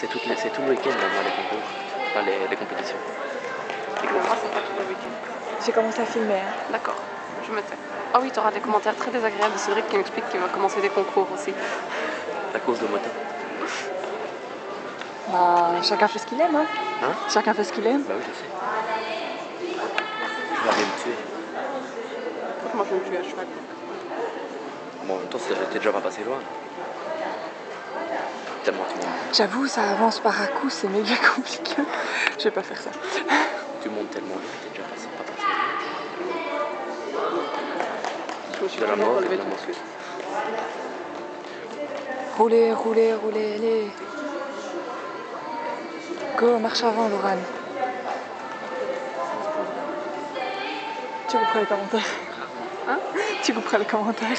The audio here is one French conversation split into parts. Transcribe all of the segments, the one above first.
C'est tout le week-end, moi, les concours. Enfin, les compétitions. Les concours, c'est pas tout le week-end. J'ai commencé à filmer. Hein. D'accord, je me tais. Ah oui, tu auras des commentaires très désagréables de Cédric qui m'explique qu'il va commencer des concours aussi. La course de moto. Bah, chacun fait ce qu'il aime. Hein. Chacun fait ce qu'il aime. Bah oui, je sais. Je vais aller me tuer. Moi, je vais me tuer à cheval. Bon, en même temps, t'es déjà pas passé loin. Tellement tu montes. J'avoue, ça avance par à coups, c'est méga compliqué. Je vais pas faire ça. Tu montes tellement vite, t'es déjà pas passé loin. Je me suis De la vraiment mort et relevée de la tout de mort. suite. Roulez, roulez, roulez, allez. Go, marche avant, Laurent. Tu couperas les commentaires. Hein? Tu couperas les commentaires.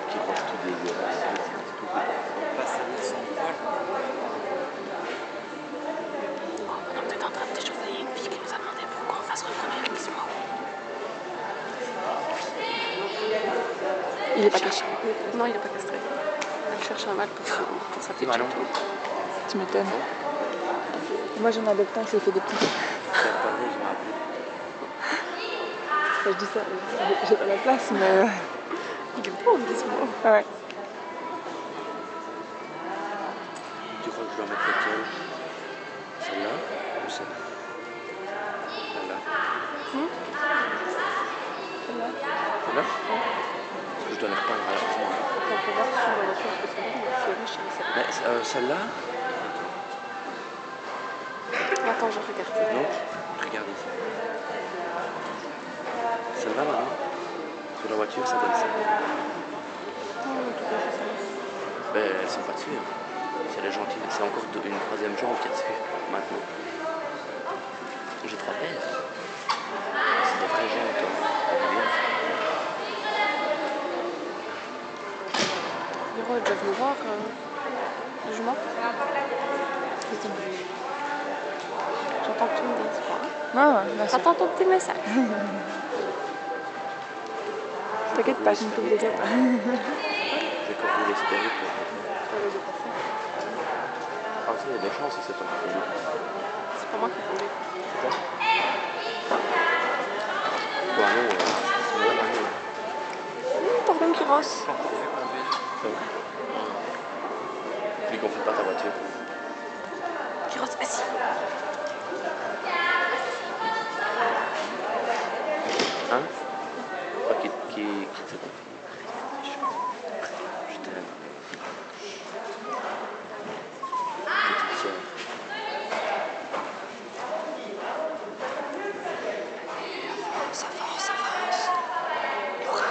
Qui pense tout dégueulasse. On est en train de déchauffer une fille qui nous a demandé pourquoi on fasse reproduire Gizmo. Il est pas caché. Non, il est pas castré. Elle cherche un mâle pour sa petite Manon. chatou. Tu m'étonnes. Moi, j'en adopte un qui s'est fait des petits. Je dis ça, j'ai pas la place, mais. Il est beau, Gizmo. Ouais. Tu crois que je dois mettre laquelle? Celle-là ou celle-là? Celle-là. Celle-là. Celle-là? Parce que je dois les repeindre à la maison. On peut voir sur la voiture parce que c'est bon, c'est riche, celle-là. Celle-là? Attends, je regarde. Non, regarde ici. Celle-là, maintenant, sur la voiture, ça donne ça. Ben, elles sont pas dessus. Hein. C'est les gentilles. C'est encore une troisième jambe qui est dessus, maintenant. J'ai 3 paires. C'est des vraies jambes, toi. Véro est déjà venu voir le jument. J'entends que tu me dises quoi. Ah, bien sûr. J'entends ton petit message. T'inquiète pas, je ne te déjà pas. J'ai encore voulu l'espérer pour. Ah, ça, il y a des chances si c'est pas fini. C'est pas moi qui ai tombé. Toi, non, c'est moi la main. Pardon, Kiros. Ça va. Tu lui confies pas ta voiture. Kiros, assis. Hein? Toi qui te confie. Je t'aime. Petite sœur. Ça avance. Laura.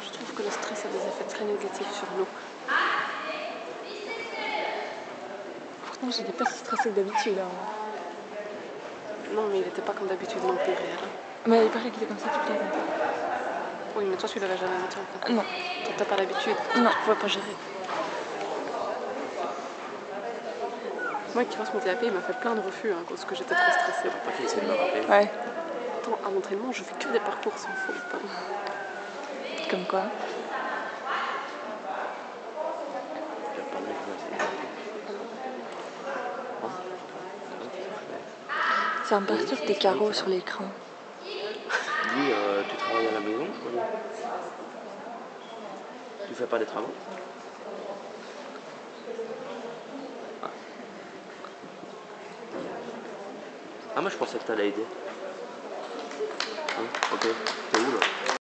Je trouve que le stress a des effets très négatifs sur nous. Pourtant, j'étais pas si stressée que d'habitude. Hein. Non, mais il était pas comme d'habitude non plus, réel. Mais il paraît qu'il est comme ça tout le temps. Oui, mais toi, tu l'avais jamais monté en fait. Non. Toi, t'as pas l'habitude. Non. Tu pouvais pas gérer. Moi, Kiros, mon TAP, il m'a fait plein de refus hein, parce que j'étais trop stressée. Papa qui essaie de me rappeler. Ouais. Attends, à l'entraînement, je fais que des parcours sans faute. Hein. Comme quoi. Il y a pas mal de choses. Ça me perturbe tes carreaux sur l'écran. Dis, tu travailles à la maison, je crois. Tu fais pas des travaux? Ah, moi je pensais que t'allais aider. Hein, ok. T'es où là?